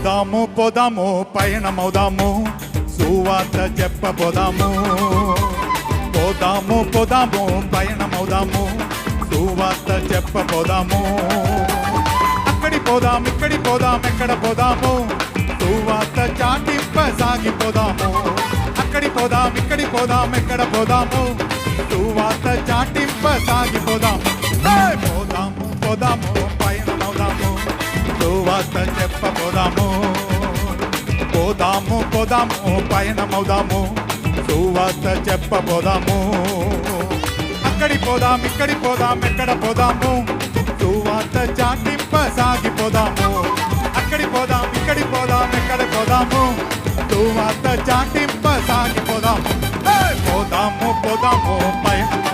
పోదాము పోదాము పయనమవుదాము సువార్త చెప్పబోదాము పోదాము పోదాము పయనమవుదాము సువార్త చెప్పబోదాము అక్కడి పోదాం ఇక్కడి పోదాం ఎక్కడ పోదాము సువార్త చాటింప సాగిపోదాము అక్కడి పోదాం ఇక్కడి పోదాం ఎక్కడ పోదాము సువార్త చాటింప సాగిపోదాము పోదాము పోదాము పయనమవుదాము సువార్త చెప్పబోదాము పోదాము పోదాము పయనమవుదాము సువార్త చెప్పబోదాము అక్కడి పోదాం ఇక్కడి పోదాం ఎక్కడ పోదాము సువార్త చాటింప సాగిపోదాము అక్కడి పోదాం ఇక్కడి పోదాం ఎక్కడ పోదాము సువార్త చాటింప సాగిపోదాము పోదాము పోదాము పయన